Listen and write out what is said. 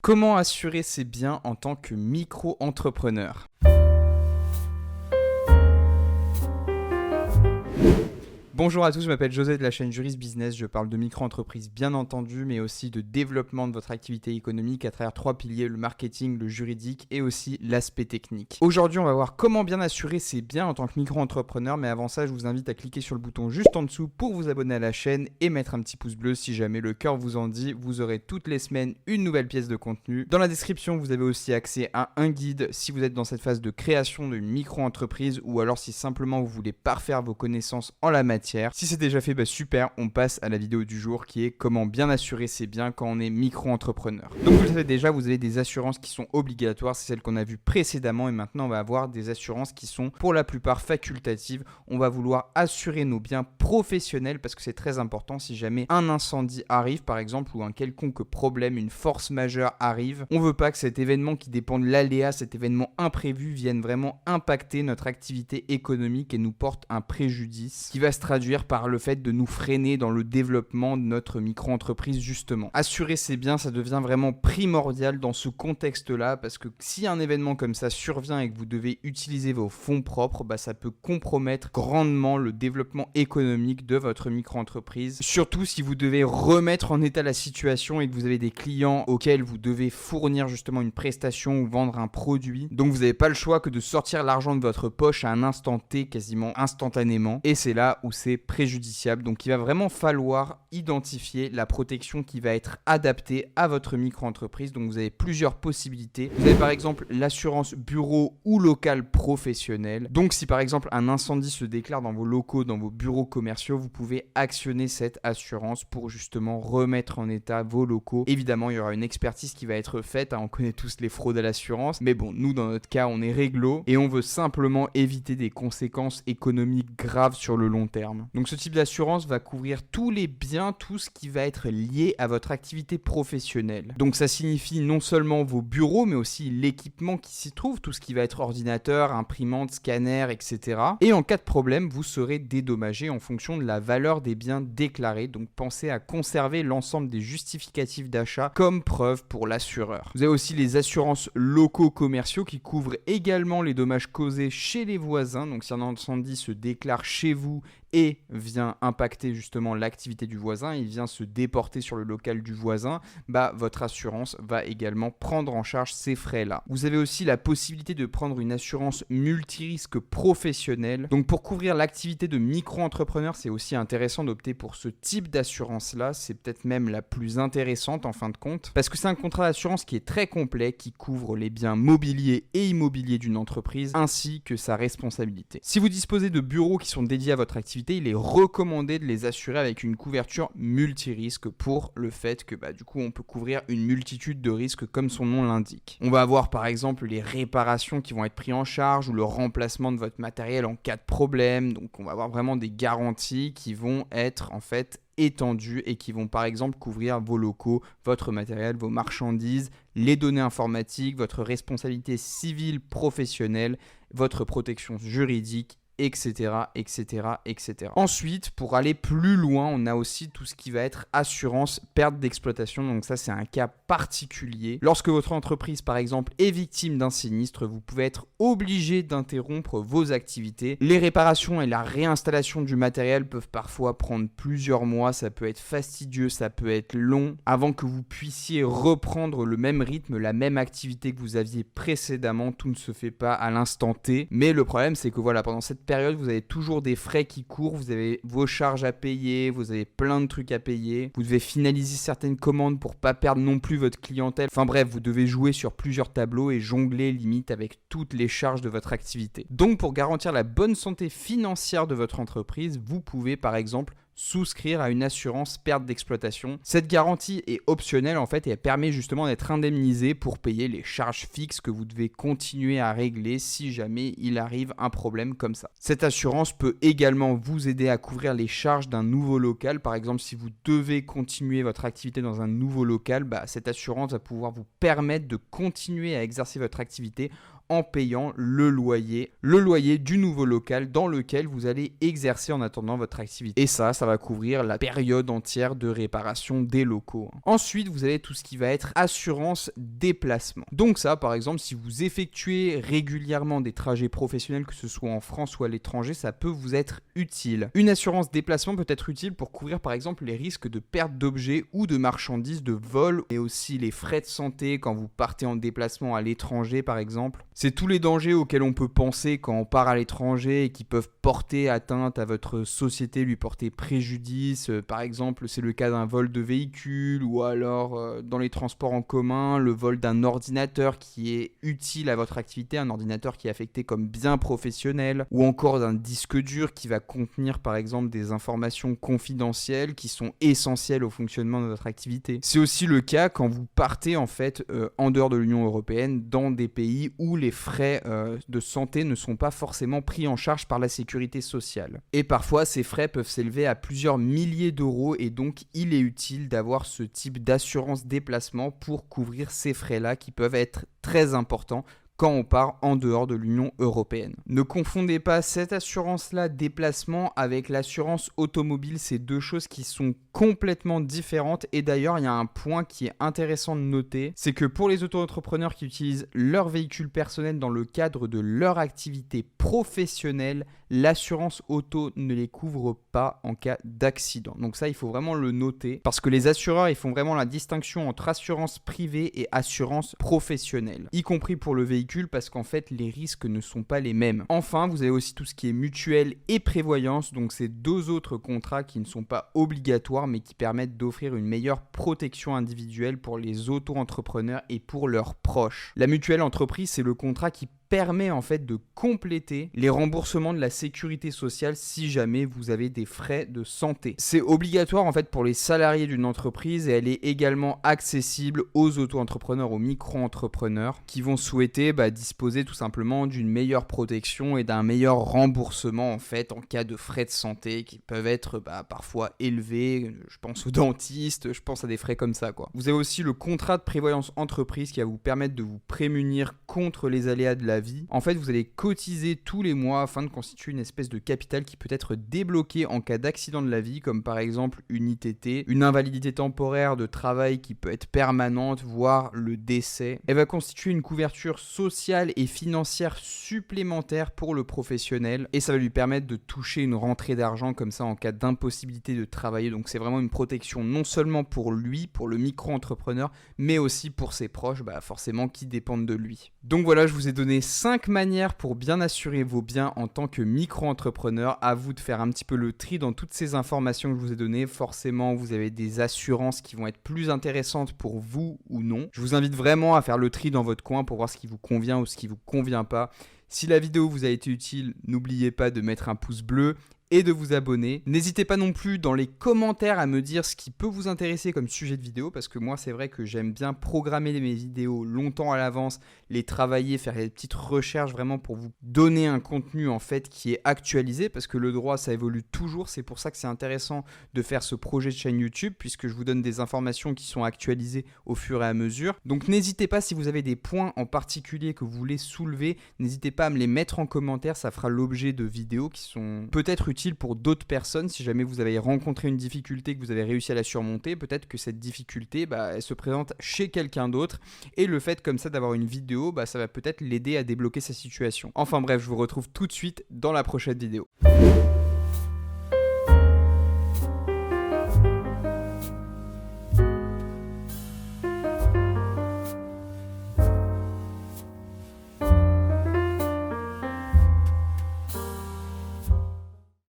Comment assurer ses biens en tant que micro-entrepreneur? Bonjour à tous, je m'appelle José de la chaîne Juris Business. Je parle de micro-entreprise bien entendu, mais aussi de développement de votre activité économique à travers 3 piliers, le marketing, le juridique et aussi l'aspect technique. Aujourd'hui, on va voir comment bien assurer ses biens en tant que micro-entrepreneur, mais avant ça, je vous invite à cliquer sur le bouton juste en dessous pour vous abonner à la chaîne et mettre un petit pouce bleu si jamais le cœur vous en dit. Vous aurez toutes les semaines une nouvelle pièce de contenu. Dans la description, vous avez aussi accès à un guide si vous êtes dans cette phase de création d'une micro-entreprise ou alors si simplement vous voulez parfaire vos connaissances en la matière. Si c'est déjà fait, super, on passe à la vidéo du jour qui est comment bien assurer ses biens quand on est micro-entrepreneur. Donc vous le savez déjà, vous avez des assurances qui sont obligatoires, c'est celles qu'on a vues précédemment et maintenant on va avoir des assurances qui sont pour la plupart facultatives. On va vouloir assurer nos biens professionnels parce que c'est très important si jamais un incendie arrive par exemple ou un quelconque problème, une force majeure arrive. On ne veut pas que cet événement qui dépend de l'aléa, cet événement imprévu vienne vraiment impacter notre activité économique et nous porte un préjudice qui va se traduire par le fait de nous freiner dans le développement de notre micro-entreprise justement. Assurer ses biens, ça devient vraiment primordial dans ce contexte-là parce que si un événement comme ça survient et que vous devez utiliser vos fonds propres, ça peut compromettre grandement le développement économique de votre micro-entreprise. Surtout si vous devez remettre en état la situation et que vous avez des clients auxquels vous devez fournir justement une prestation ou vendre un produit. Donc vous n'avez pas le choix que de sortir l'argent de votre poche à un instant T, quasiment instantanément. Et c'est là où c'est préjudiciable. Donc il va vraiment falloir identifier la protection qui va être adaptée à votre micro-entreprise. Donc vous avez plusieurs possibilités. Vous avez par exemple l'assurance bureau ou local professionnel. Donc si par exemple un incendie se déclare dans vos locaux, dans vos bureaux commerciaux, vous pouvez actionner cette assurance pour justement remettre en état vos locaux. Évidemment, il y aura une expertise qui va être faite. On connaît tous les fraudes à l'assurance. Mais bon, nous dans notre cas, on est réglo et on veut simplement éviter des conséquences économiques graves sur le long terme. Donc ce type d'assurance va couvrir tous les biens, tout ce qui va être lié à votre activité professionnelle. Donc ça signifie non seulement vos bureaux, mais aussi l'équipement qui s'y trouve, tout ce qui va être ordinateur, imprimante, scanner, etc. Et en cas de problème, vous serez dédommagé en fonction de la valeur des biens déclarés. Donc pensez à conserver l'ensemble des justificatifs d'achat comme preuve pour l'assureur. Vous avez aussi les assurances locaux commerciaux qui couvrent également les dommages causés chez les voisins. Donc si un incendie se déclare chez vous et vient impacter justement l'activité du voisin, il vient se déporter sur le local du voisin, votre assurance va également prendre en charge ces frais-là. Vous avez aussi la possibilité de prendre une assurance multirisque professionnelle. Donc pour couvrir l'activité de micro-entrepreneur, c'est aussi intéressant d'opter pour ce type d'assurance-là. C'est peut-être même la plus intéressante en fin de compte, parce que c'est un contrat d'assurance qui est très complet, qui couvre les biens mobiliers et immobiliers d'une entreprise, ainsi que sa responsabilité. Si vous disposez de bureaux qui sont dédiés à votre activité, il est recommandé de les assurer avec une couverture multirisque pour le fait que du coup on peut couvrir une multitude de risques comme son nom l'indique. On va avoir par exemple les réparations qui vont être prises en charge ou le remplacement de votre matériel en cas de problème. Donc on va avoir vraiment des garanties qui vont être en fait étendues et qui vont par exemple couvrir vos locaux, votre matériel, vos marchandises, les données informatiques, votre responsabilité civile professionnelle, votre protection juridique, etc., etc., etc. Ensuite, pour aller plus loin, on a aussi tout ce qui va être assurance perte d'exploitation. Donc ça, c'est un cas particulier. Lorsque votre entreprise, par exemple, est victime d'un sinistre, vous pouvez être obligé d'interrompre vos activités. Les réparations et la réinstallation du matériel peuvent parfois prendre plusieurs mois. Ça peut être fastidieux, ça peut être long, avant que vous puissiez reprendre le même rythme, la même activité que vous aviez précédemment. Tout ne se fait pas à l'instant T. Mais le problème, c'est que pendant cette période, vous avez toujours des frais qui courent, vous avez vos charges à payer, vous avez plein de trucs à payer, vous devez finaliser certaines commandes pour pas perdre non plus votre clientèle. Enfin bref, vous devez jouer sur plusieurs tableaux et jongler limite avec toutes les charges de votre activité. Donc pour garantir la bonne santé financière de votre entreprise, vous pouvez par exemple souscrire à une assurance perte d'exploitation. Cette garantie est optionnelle en fait et elle permet justement d'être indemnisé pour payer les charges fixes que vous devez continuer à régler si jamais il arrive un problème comme ça. Cette assurance peut également vous aider à couvrir les charges d'un nouveau local. Par exemple, si vous devez continuer votre activité dans un nouveau local, cette assurance va pouvoir vous permettre de continuer à exercer votre activité en payant le loyer du nouveau local dans lequel vous allez exercer en attendant votre activité. Et ça va couvrir la période entière de réparation des locaux. Ensuite, vous avez tout ce qui va être assurance déplacement. Donc ça, par exemple, si vous effectuez régulièrement des trajets professionnels, que ce soit en France ou à l'étranger, ça peut vous être utile. Une assurance déplacement peut être utile pour couvrir par exemple les risques de perte d'objets ou de marchandises, de vol, et aussi les frais de santé quand vous partez en déplacement à l'étranger par exemple. C'est tous les dangers auxquels on peut penser quand on part à l'étranger et qui peuvent porter atteinte à votre société, lui porter préjudice. Par exemple, c'est le cas d'un vol de véhicule ou alors dans les transports en commun, le vol d'un ordinateur qui est utile à votre activité, un ordinateur qui est affecté comme bien professionnel, ou encore d'un disque dur qui va contenir par exemple des informations confidentielles qui sont essentielles au fonctionnement de votre activité. C'est aussi le cas quand vous partez en fait en dehors de l'Union européenne dans des pays où les frais de santé ne sont pas forcément pris en charge par la sécurité sociale. Et parfois ces frais peuvent s'élever à plusieurs milliers d'euros et donc il est utile d'avoir ce type d'assurance déplacement pour couvrir ces frais-là qui peuvent être très importants quand on part en dehors de l'Union européenne. Ne confondez pas cette assurance-là déplacement avec l'assurance automobile, c'est deux choses qui sont complètement différentes et d'ailleurs il y a un point qui est intéressant de noter, c'est que pour les auto-entrepreneurs qui utilisent leur véhicule personnel dans le cadre de leur activité professionnelle, l'assurance auto ne les couvre pas en cas d'accident. Donc ça, il faut vraiment le noter parce que les assureurs, ils font vraiment la distinction entre assurance privée et assurance professionnelle, y compris pour le véhicule parce qu'en fait, les risques ne sont pas les mêmes. Enfin, vous avez aussi tout ce qui est mutuelle et prévoyance, donc c'est deux autres contrats qui ne sont pas obligatoires mais qui permettent d'offrir une meilleure protection individuelle pour les auto-entrepreneurs et pour leurs proches. La mutuelle entreprise, c'est le contrat qui permet en fait de compléter les remboursements de la sécurité sociale si jamais vous avez des frais de santé. C'est obligatoire en fait pour les salariés d'une entreprise et elle est également accessible aux auto-entrepreneurs, aux micro-entrepreneurs qui vont souhaiter disposer tout simplement d'une meilleure protection et d'un meilleur remboursement en fait en cas de frais de santé qui peuvent être parfois élevés. Je pense aux dentistes, je pense à des frais comme ça quoi. Vous avez aussi le contrat de prévoyance entreprise qui va vous permettre de vous prémunir contre les aléas de la vie. En fait, vous allez cotiser tous les mois afin de constituer une espèce de capital qui peut être débloqué en cas d'accident de la vie, comme par exemple une ITT, une invalidité temporaire de travail qui peut être permanente, voire le décès. Elle va constituer une couverture sociale et financière supplémentaire pour le professionnel et ça va lui permettre de toucher une rentrée d'argent comme ça en cas d'impossibilité de travailler. Donc c'est vraiment une protection non seulement pour lui, pour le micro-entrepreneur, mais aussi pour ses proches, forcément qui dépendent de lui. Donc voilà, je vous ai donné 5 manières pour bien assurer vos biens en tant que micro-entrepreneur. À vous de faire un petit peu le tri dans toutes ces informations que je vous ai données. Forcément, vous avez des assurances qui vont être plus intéressantes pour vous ou non. Je vous invite vraiment à faire le tri dans votre coin pour voir ce qui vous convient ou ce qui vous convient pas. Si la vidéo vous a été utile, n'oubliez pas de mettre un pouce bleu et de vous abonner. N'hésitez pas non plus dans les commentaires à me dire ce qui peut vous intéresser comme sujet de vidéo parce que moi c'est vrai que j'aime bien programmer mes vidéos longtemps à l'avance, les travailler, faire des petites recherches vraiment pour vous donner un contenu en fait qui est actualisé parce que le droit ça évolue toujours, c'est pour ça que c'est intéressant de faire ce projet de chaîne YouTube puisque je vous donne des informations qui sont actualisées au fur et à mesure. Donc n'hésitez pas si vous avez des points en particulier que vous voulez soulever, n'hésitez pas à me les mettre en commentaire, ça fera l'objet de vidéos qui sont peut-être utile pour d'autres personnes. Si jamais vous avez rencontré une difficulté, que vous avez réussi à la surmonter, peut-être que cette difficulté elle se présente chez quelqu'un d'autre et le fait comme ça d'avoir une vidéo, ça va peut-être l'aider à débloquer sa situation. Enfin bref, je vous retrouve tout de suite dans la prochaine vidéo.